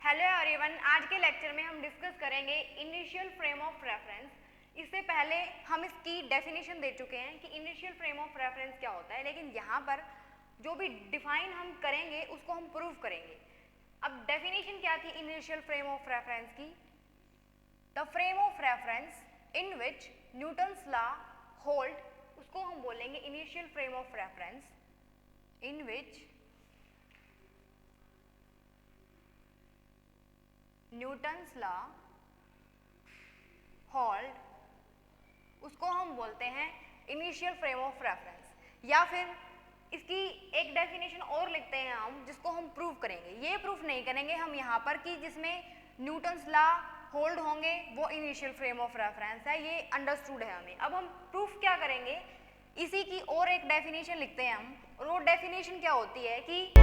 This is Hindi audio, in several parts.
हेलो एवरीवन, आज के लेक्चर में हम डिस्कस करेंगे इनिशियल फ्रेम ऑफ रेफरेंस। इससे पहले हम इसकी डेफिनेशन दे चुके हैं कि इनिशियल फ्रेम ऑफ रेफरेंस क्या होता है, लेकिन यहाँ पर जो भी डिफाइन हम करेंगे उसको हम प्रूव करेंगे। अब डेफिनेशन क्या थी इनिशियल फ्रेम ऑफ रेफरेंस की? The frame of reference in which Newton's law hold, उसको हम बोलेंगे initial frame of reference in which Newton's law hold, उसको हम बोलते हैं इनिशियल फ्रेम ऑफ रेफरेंस। या फिर इसकी एक डेफिनेशन और लिखते हैं हम, जिसको हम प्रूव करेंगे। ये प्रूफ नहीं करेंगे हम यहाँ पर कि जिसमें न्यूटन्स लॉ होल्ड होंगे वो इनिशियल फ्रेम ऑफ रेफरेंस है, ये अंडरस्टूड है हमें। अब हम प्रूफ क्या करेंगे, इसी की और एक डेफिनेशन लिखते हैं हम, और वो डेफिनेशन क्या होती है कि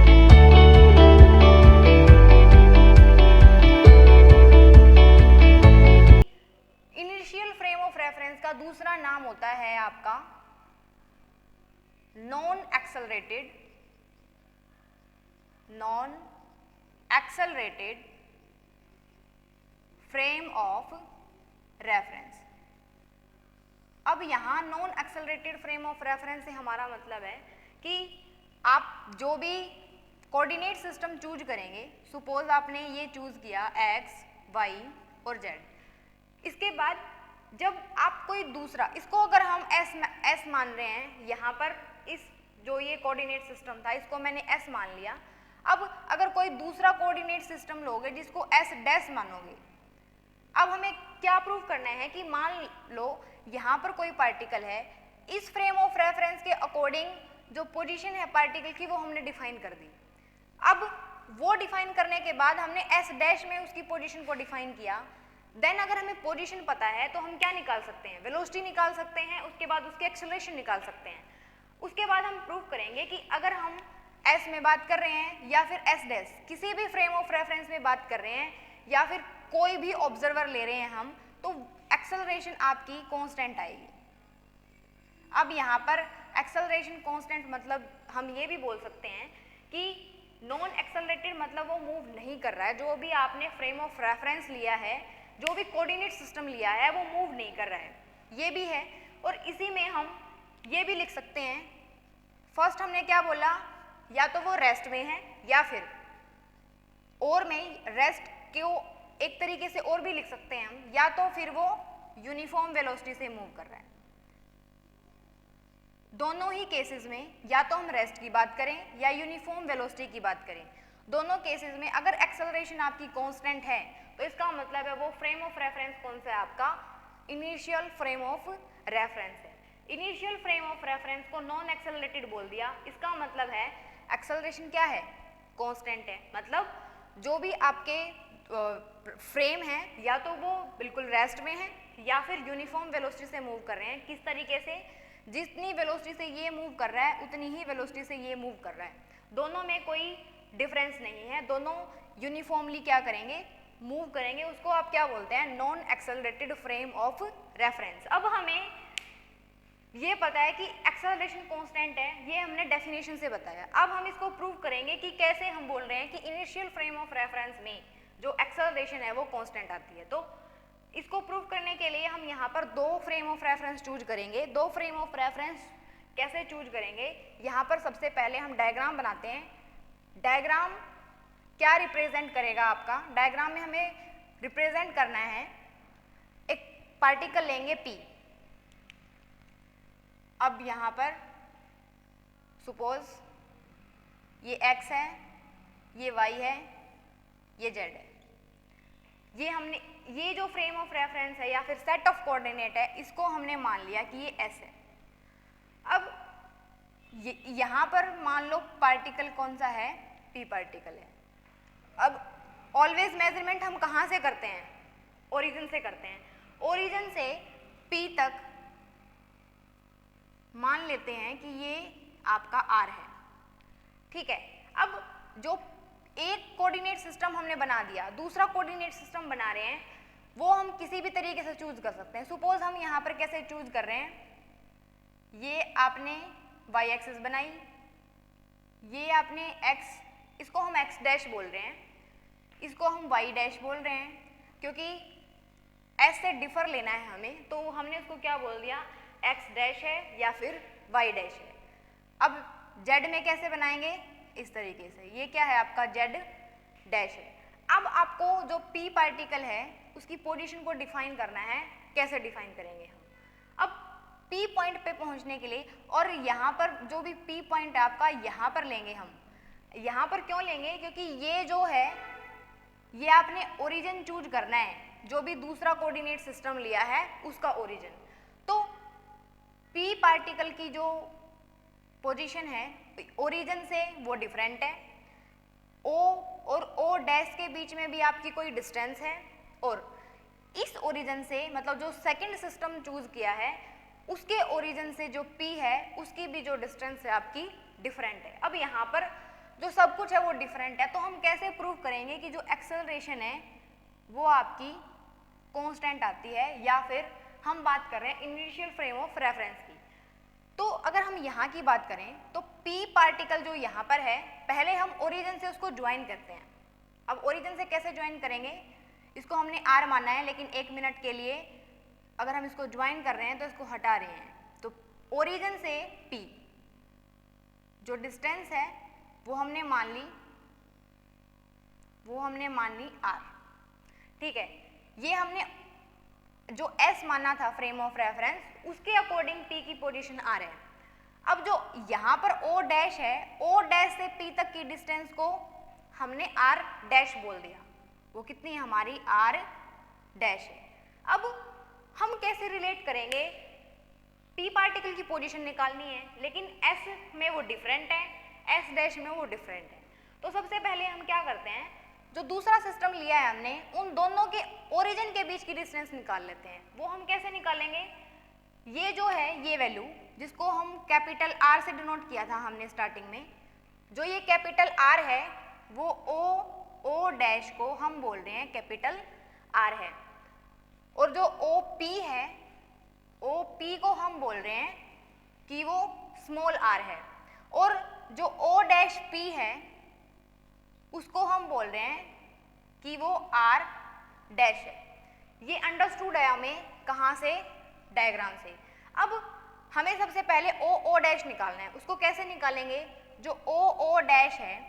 इनिशियल फ्रेम ऑफ रेफरेंस का दूसरा नाम होता है आपका non accelerated frame of reference. अब यहाँ non accelerated frame of reference से हमारा मतलब है कि आप जो भी कोऑर्डिनेट सिस्टम चूज करेंगे, सपोज आपने ये चूज किया x, y और z, इसके बाद जब आप कोई दूसरा, इसको अगर हम s मान रहे हैं, यहाँ पर इस जो ये कोऑर्डिनेट सिस्टम था इसको मैंने s मान लिया। अब अगर कोई दूसरा कोऑर्डिनेट सिस्टम लोगे जिसको s डैश मानोगे, अब हमें क्या प्रूव करना है कि मान लो यहाँ पर कोई पार्टिकल है, इस फ्रेम ऑफ रेफरेंस के अकॉर्डिंग जो पोजीशन है पार्टिकल की वो हमने डिफाइन कर दी। अब वो डिफाइन करने के बाद हमने s डैश में उसकी पोजीशन को डिफाइन किया। देन अगर हमें पोजीशन पता है तो हम क्या निकाल सकते हैं, वेलोसिटी निकाल सकते हैं, उसके बाद उसके एक्सेलरेशन निकाल सकते हैं। उसके बाद हम प्रूव करेंगे कि अगर हम s में बात कर रहे हैं या फिर s डैश, किसी भी फ्रेम ऑफ रेफरेंस में बात कर रहे हैं या फिर कोई भी ऑब्जर्वर ले रहे हैं हम, तो एक्सेलरेशन आपकी कांस्टेंट आएगी। अब यहाँ पर एक्सेलरेशन कांस्टेंट मतलब हम ये भी बोल सकते हैं कि नॉन एक्सेलरेटेड मतलब वो मूव नहीं कर रहा है, जो भी आपने फ्रेम ऑफ रेफरेंस लिया है, जो भी कोऑर्डिनेट सिस्टम लिया है वो मूव नहीं कर रहा है, ये भी है। और इसी में हम ये भी लिख सकते हैं, फर्स्ट हमने क्या बोला, या तो वो रेस्ट में है या फिर और में, रेस्ट को एक तरीके से और भी लिख सकते हैं हम, या तो फिर वो यूनिफॉर्म वेलोसिटी से मूव कर रहा है। दोनों ही केसेस में या तो हम रेस्ट की बात करें या यूनिफॉर्म वेलोसिटी की बात करें, दोनों केसेस में अगर एक्सेलरेशन आपकी कांस्टेंट है तो इसका मतलब है वो फ्रेम ऑफ रेफरेंस कौन सा है आपका, इनिशियल फ्रेम ऑफ रेफरेंस है। इनिशियल फ्रेम ऑफ रेफरेंस को नॉन एक्सेलरेटेड बोल दिया, इसका मतलब है एक्सेलरेशन क्या है, कांस्टेंट है। मतलब जो भी आपके फ्रेम है या तो वो बिल्कुल रेस्ट में है या फिर यूनिफॉर्म वेलोसिटी से मूव कर रहे हैं। किस तरीके से, जितनी वेलोसिटी से ये मूव कर रहा है उतनी ही वेलोसिटी से ये मूव कर रहा है, दोनों में कोई डिफरेंस नहीं है, दोनों यूनिफॉर्मली क्या करेंगे, मूव करेंगे। उसको आप क्या बोलते हैं, non accelerated frame of reference. अब हमें ये पता है कि एक्सेलरेशन कांस्टेंट है, ये हमने डेफिनेशन से बताया। अब हम इसको प्रूव करेंगे कि कैसे हम बोल रहे हैं कि इनिशियल फ्रेम ऑफ रेफरेंस में जो एक्सेलरेशन है वो कांस्टेंट आती है। तो इसको प्रूव करने के लिए हम यहाँ पर दो फ्रेम ऑफ रेफरेंस चूज करेंगे। दो फ्रेम ऑफ रेफरेंस कैसे चूज करेंगे, यहाँ पर सबसे पहले हम डायग्राम बनाते हैं। डायग्राम क्या रिप्रेजेंट करेगा आपका, डायग्राम में हमें रिप्रेजेंट करना है, एक पार्टिकल लेंगे P। अब यहाँ पर सपोज ये x है, ये y है, ये z है। ये हमने, ये जो फ्रेम ऑफ रेफरेंस है या फिर सेट ऑफ कोऑर्डिनेट है, इसको हमने मान लिया कि ये s है। अब यहाँ पर मान लो पार्टिकल कौन सा है, P पार्टिकल है। अब ऑलवेज मेजरमेंट हम कहाँ से करते हैं, ओरिजिन से करते हैं। ओरिजिन से P तक मान लेते हैं कि ये आपका R है, ठीक है। अब जो एक कोऑर्डिनेट सिस्टम हमने बना दिया, दूसरा कोऑर्डिनेट सिस्टम बना रहे हैं, वो हम किसी भी तरीके से चूज कर सकते हैं। सपोज हम यहाँ पर कैसे चूज कर रहे हैं, ये आपने y एक्सिस बनाई, ये आपने x, इसको हम x डैश बोल रहे हैं, इसको हम y डैश बोल रहे हैं क्योंकि s से डिफर लेना है हमें, तो हमने उसको क्या बोल दिया, x डैश है या फिर y डैश है। अब z में कैसे बनाएंगे, इस तरीके से, ये क्या है आपका z डैश है। अब आपको जो p पार्टिकल है उसकी पोजीशन को डिफाइन करना है, कैसे डिफाइन करेंगे हम। अब P पॉइंट पे पहुंचने के लिए, और यहाँ पर जो भी P पॉइंट है आपका यहाँ पर लेंगे हम। यहाँ पर क्यों लेंगे, क्योंकि ये जो है ये आपने ओरिजिन चूज करना है, जो भी दूसरा कोऑर्डिनेट सिस्टम लिया है उसका ओरिजिन। तो P पार्टिकल की जो पोजीशन है ओरिजिन से वो डिफरेंट है, O और O डैश के बीच में भी आपकी कोई डिस्टेंस है, और इस ओरिजिन से मतलब जो सेकंड सिस्टम चूज किया है उसके ओरिजिन से जो P है उसकी भी जो डिस्टेंस है आपकी डिफरेंट है। अब यहाँ पर जो सब कुछ है वो डिफरेंट है, तो हम कैसे प्रूव करेंगे कि जो एक्सेलरेशन है वो आपकी कांस्टेंट आती है, या फिर हम बात कर रहे हैं इनिशियल फ्रेम ऑफ रेफरेंस की। तो अगर हम यहाँ की बात करें तो P पार्टिकल जो यहाँ पर है, पहले हम ओरिजिन से उसको ज्वाइन करते हैं। अब ओरिजिन से कैसे ज्वाइन करेंगे, इसको हमने R माना है, लेकिन 1 मिनट के लिए अगर हम इसको ज्वाइन कर रहे हैं तो इसको हटा रहे हैं, तो ओरिजिन से P जो डिस्टेंस है वो हमने मान ली R, ठीक है। ये हमने जो S माना था फ्रेम ऑफ रेफरेंस उसके अकॉर्डिंग P की पोजीशन R है। अब जो यहाँ पर O डैश है, O डैश से P तक की डिस्टेंस को हमने R डैश बोल दिया, वो कितनी है हमारी R डैश है। अब हम कैसे रिलेट करेंगे, P पार्टिकल की पोजीशन निकालनी है, लेकिन S में वो डिफरेंट है, S डैश में वो डिफरेंट है। तो सबसे पहले हम क्या करते हैं, जो दूसरा सिस्टम लिया है हमने उन दोनों के ओरिजिन के बीच की डिस्टेंस निकाल लेते हैं। वो हम कैसे निकालेंगे, ये जो है ये वैल्यू जिसको हम कैपिटल R से डिनोट किया था हमने स्टार्टिंग में, जो ये कैपिटल R है वो O डैश को हम बोल रहे हैं कैपिटल R है, और जो OP है OP को हम बोल रहे हैं कि वो स्मॉल r है, और जो O डैश P है उसको हम बोल रहे हैं कि वो R डैश है। ये अंडरस्टूड है हमें कहाँ से, डायग्राम से। अब हमें सबसे पहले O डैश निकालना है, उसको कैसे निकालेंगे, जो O डैश है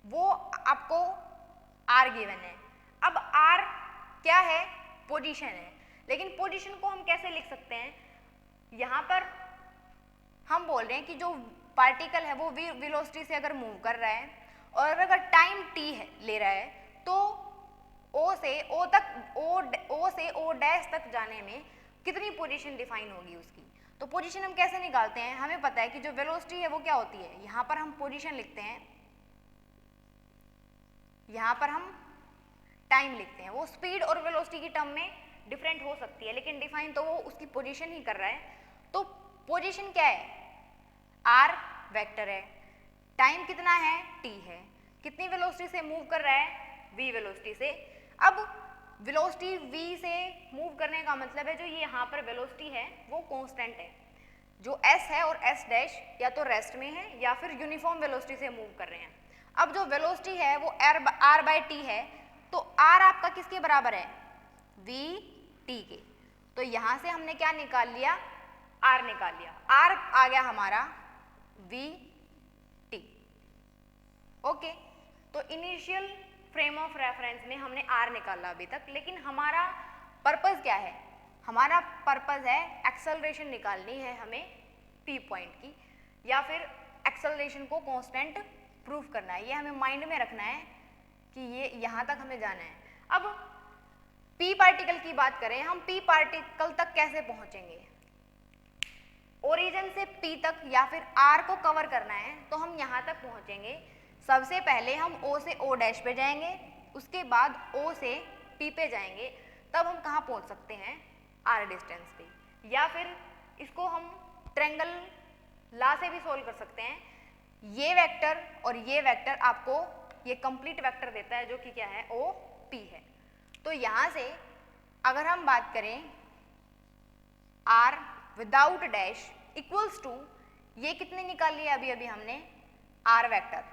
वो आपको R गिवन है। अब R क्या है, पोजीशन है, लेकिन पोजीशन को हम कैसे लिख सकते हैं, यहाँ पर हम बोल रहे हैं कि जो पार्टिकल है वो वेलोसिटी से अगर मूव कर रहा है और अगर टाइम t है ले रहा है, तो O से O डैश तक जाने में कितनी पोजीशन डिफाइन होगी उसकी। तो पोजीशन हम कैसे निकालते हैं, हमें पता है कि जो वेलोसिटी है वो क्या होती है, यहाँ पर हम पोजीशन लिखते हैं, यहाँ पर हम टाइम लिखते हैं। वो स्पीड और वेलोसिटी की टर्म में डिफरेंट हो सकती है, लेकिन डिफाइन तो वो उसकी पोजीशन ही कर रहा है। तो पोजीशन क्या है, r वेक्टर है, टाइम कितना है t है, कितनी वेलोसिटी से मूव कर रहा है, v वेलोसिटी से। अब वेलोसिटी v से मूव करने का मतलब है जो ये यहाँ पर वेलोसिटी है वो कांस्टेंट है, जो s है और s डैश या तो रेस्ट में है या फिर यूनिफॉर्म वेलोसिटी से मूव कर रहे हैं। अब जो वेलोसिटी है वो r बाई t है, तो r आपका किसके बराबर है, v t के। तो यहाँ से हमने क्या निकाल लिया, r निकाल लिया, r आ गया हमारा v t। ओके, तो इनिशियल फ्रेम ऑफ रेफरेंस में हमने r निकाला अभी तक, लेकिन हमारा पर्पस क्या है, हमारा पर्पस है एक्सेलरेशन निकालनी है हमें p पॉइंट की, या फिर एक्सेलरेशन को कांस्टेंट प्रूफ करना है। ये हमें माइंड में रखना है कि ये यहाँ तक हमें जाना है। अब P पार्टिकल की बात करें, हम P पार्टिकल तक कैसे पहुंचेंगे, ओरिजिन से P तक या फिर R को कवर करना है तो हम यहाँ तक पहुंचेंगे। सबसे पहले हम O से O डैश पे जाएंगे, उसके बाद O से P पे जाएंगे, तब हम कहाँ पहुंच सकते हैं, R डिस्टेंस पे। या फिर इसको हम ट्रायंगल ला से भी सोल्व कर सकते हैं। ये वेक्टर और ये वेक्टर आपको ये कंप्लीट वेक्टर देता है जो कि क्या है, OP है। तो यहाँ से अगर हम बात करें R without dash equals to, ये कितने निकाल लिया अभी हमने, R वेक्टर।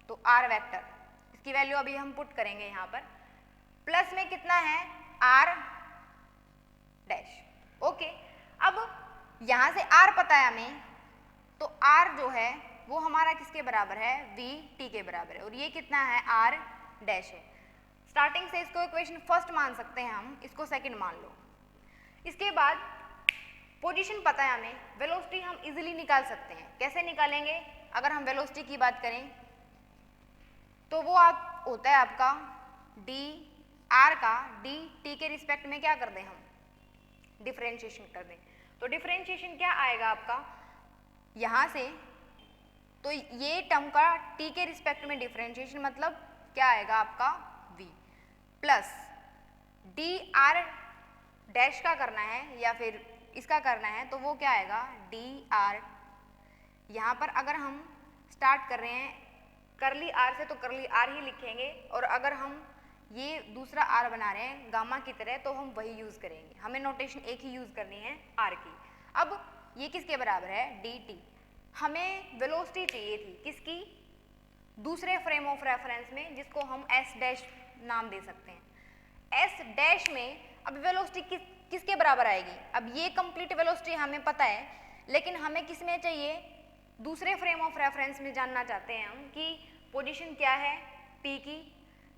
तो R वेक्टर इसकी वैल्यू अभी हम पुट करेंगे यहाँ पर। प्लस में कितना है r डैश। ओके, अब यहाँ से r पता है हमें, तो r जो है वो हमारा किसके बराबर है, v t के बराबर है, और ये कितना है r डैश है। स्टार्टिंग से इसको इक्वेशन फर्स्ट मान सकते हैं हम, इसको सेकंड मान लो। इसके बाद पोजीशन पता है हमें, वेलोसिटी हम इजीली निकाल सकते हैं। कैसे निकालेंगे, अगर हम वेलोसिटी की बात करें तो वो आप होता है आपका डी आर का डी टी के रिस्पेक्ट में क्या कर दें हम, डिफरेंशिएशन कर दें। तो डिफरेंशिएशन क्या आएगा आपका यहाँ से, तो ये टर्म का टी के रिस्पेक्ट में डिफरेंशिएशन मतलब क्या आएगा आपका v plus D R dash का करना है या फिर इसका करना है तो वो क्या आएगा डी आर। यहाँ पर अगर हम स्टार्ट कर रहे हैं करली आर से तो करली आर ही लिखेंगे, और अगर हम ये दूसरा आर बना रहे हैं गामा की तरह तो हम वही यूज़ करेंगे। हमें नोटेशन एक ही यूज़ करनी है आर की। अब ये किसके बराबर है, डी टी। हमें वेलोसिटी चाहिए थी किसकी, दूसरे फ्रेम ऑफ रेफरेंस में, जिसको हम एस डैश नाम दे सकते हैं। एस डैश में अब वेलोसिटी किसके बराबर आएगी, अब ये कंप्लीट वेलोसिटी हमें पता है, लेकिन हमें किस में चाहिए, दूसरे फ्रेम ऑफ रेफरेंस में जानना चाहते हैं हम कि पोजीशन क्या है पी की।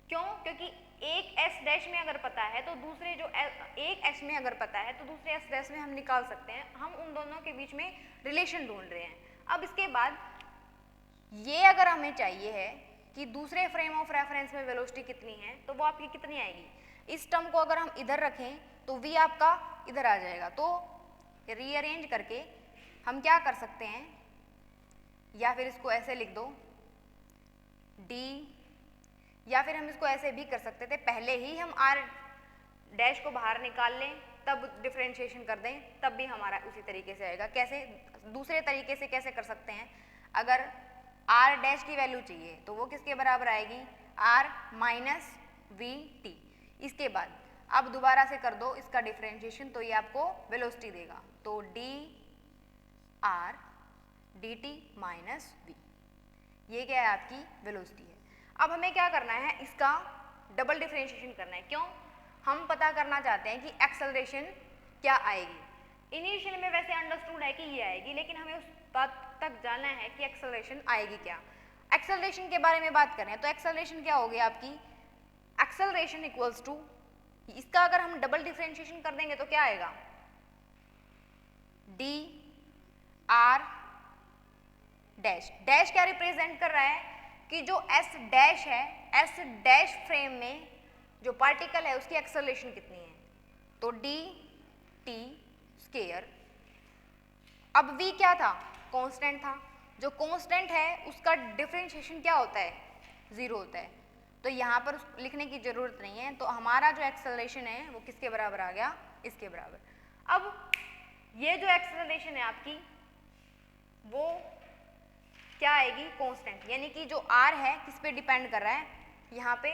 क्यों, क्योंकि एक एस डैश में अगर पता है तो दूसरे जो एक एस में अगर पता है तो दूसरे एस डैश में हम निकाल सकते हैं। हम उन दोनों के बीच में रिलेशन ढूंढ रहे हैं। अब इसके बाद ये अगर हमें चाहिए है कि दूसरे फ्रेम ऑफ रेफरेंस में वेलोसिटी कितनी है, तो वो आपकी कितनी आएगी। इस टर्म को अगर हम इधर रखें तो v आपका इधर आ जाएगा, तो रीअरेंज करके हम क्या कर सकते हैं, या फिर इसको ऐसे लिख दो d, या फिर हम इसको ऐसे भी कर सकते थे, पहले ही हम r डैश को बाहर निकाल लें तब डिफरेंशिएशन कर दें, तब भी हमारा उसी तरीके से आएगा। कैसे, दूसरे तरीके से कैसे कर सकते हैं, अगर r डैश की वैल्यू चाहिए तो वो किसके बराबर आएगी, r माइनस वी टी। इसके बाद अब दोबारा से कर दो इसका डिफरेंशिएशन, तो ये आपको वेलोसिटी देगा, तो D R D T minus V, ये क्या है आपकी वेलोसिटी है। अब हमें क्या करना है, इसका डबल डिफरेंशिएशन करना है। क्यों, हम पता करना चाहते हैं कि एक्सेलरेशन क्या आएगी। इनिशियल में वैसे अंडरस्टूड है कि ये आएगी, लेकिन हमें उस बात तक जानना है कि एक्सेलरेशन आएगी क्या। एक्सेलरेशन के बारे में बात करें तो एक्सेलरेशन क्या होगी आपकी, एक्सेलरेशन इक्वल्स टू, इसका अगर हम डबल डिफरेंशिएशन कर देंगे तो क्या आएगा, डी आर डैश। डैश क्या रिप्रेजेंट कर रहा है कि जो एस डैश है, एस डैश फ्रेम में जो पार्टिकल है उसकी एक्सेलरेशन कितनी है, तो डी टी स्केयर। अब v क्या था, कांस्टेंट था, जो कांस्टेंट है उसका डिफरेंशिएशन क्या होता है, जीरो होता है, तो यहाँ पर लिखने की जरूरत नहीं है। तो हमारा जो एक्सेलरेशन है वो किसके बराबर आ गया, इसके बराबर। अब ये जो एक्सेलरेशन है आपकी वो क्या आएगी, कांस्टेंट, यानी कि जो r है किस पे डिपेंड कर रहा है, यहाँ पे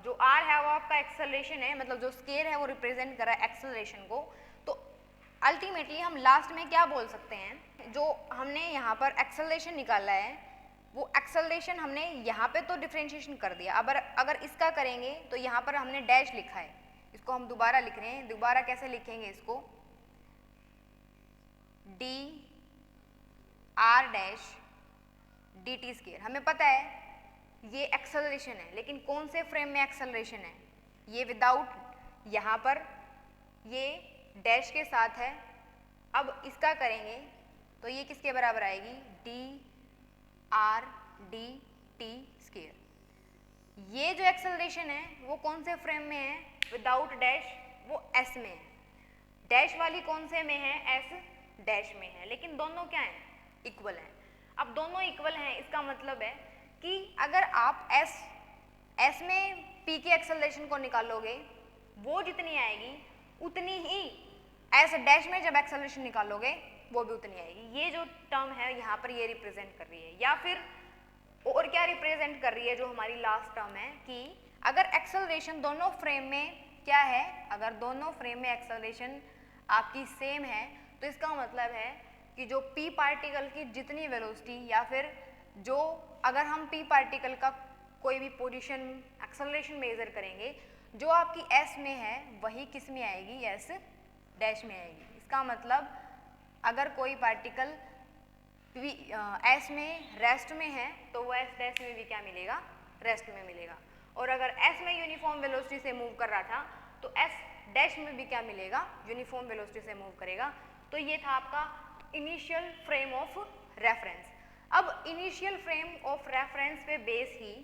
जो r है वो आपका एक्सेलरेशन है, मतलब जो स्केयर है वो रिप्रेजेंट कर रहा है एक्सेलरेशन को। तो अल्टीमेटली हम लास्ट में क्या बोल सकते हैं, जो हमने यहाँ पर एक्सेलरेशन निकाला है वो एक्सेलरेशन हमने यहाँ पे तो डिफरेंशिएशन कर दिया। अगर इसका करेंगे तो यहाँ पर हमने डैश लिखा है, इसको हम दोबारा लिख रहे हैं। दोबारा कैसे लिखेंगे इसको, D R dash D T square. हमें पता है ये एक्सेलरेशन है, लेकिन कौन से फ्रेम में एक्सेलरेशन है, ये विदाउट यहाँ पर ये डैश के साथ है। अब इसका करेंगे तो ये किसके बराबर आएगी, D R D T square. ये जो एक्सेलरेशन है वो कौन से फ्रेम में है, विदाउट डैश वो एस में है, डैश वाली कौन से में है, एस डैश में है, लेकिन दोनों क्या हैं, इक्वल हैं। अब दोनों इक्वल हैं, इसका मतलब है कि अगर आप एस में पी की एक्सेलरेशन को निकालोगे वो जितनी आएगी उतनी ही एस डैश में जब एक्सेलरेशन निकालोगे वो भी उतनी आएगी। ये जो टर्म है यहाँ पर ये रिप्रेजेंट कर रही है, या फिर और क्या रिप्रेजेंट कर रही है, जो हमारी लास्ट टर्म है कि अगर एक्सेलरेशन दोनों फ्रेम में क्या है, अगर दोनों फ्रेम में एक्सेलरेशन आपकी सेम है तो इसका मतलब है कि जो p पार्टिकल की जितनी वेलोसिटी, या फिर जो अगर हम p पार्टिकल का कोई भी पोजीशन एक्सेलरेशन मेजर करेंगे, जो आपकी एस में है वही किस में आएगी, एस डैश में आएगी। इसका मतलब अगर कोई पार्टिकल एस में रेस्ट में है तो वो एस डैश में भी क्या मिलेगा, रेस्ट में मिलेगा। और अगर एस में यूनिफॉर्म वेलोसिटी से मूव कर रहा था तो एस डैश में भी क्या मिलेगा, यूनिफॉर्म वेलोसिटी से मूव करेगा। तो ये था आपका इनिशियल फ्रेम ऑफ रेफरेंस। अब इनिशियल फ्रेम ऑफ रेफरेंस पे बेस ही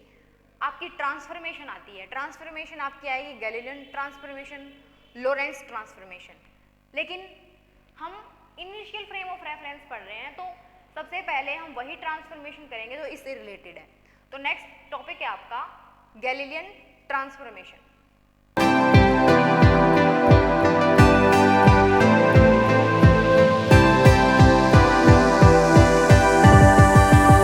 आपकी ट्रांसफॉर्मेशन आती है। ट्रांसफॉर्मेशन आपकी आएगी गैलीलियन ट्रांसफॉर्मेशन, लोरेंट्ज ट्रांसफॉर्मेशन। लेकिन हम इनिशियल फ्रेम ऑफ रेफरेंस पढ़ रहे हैं तो सबसे पहले हम वही ट्रांसफॉर्मेशन करेंगे जो इससे रिलेटेड है। तो नेक्स्ट टॉपिक है आपका गैलीलियन ट्रांसफॉर्मेशन।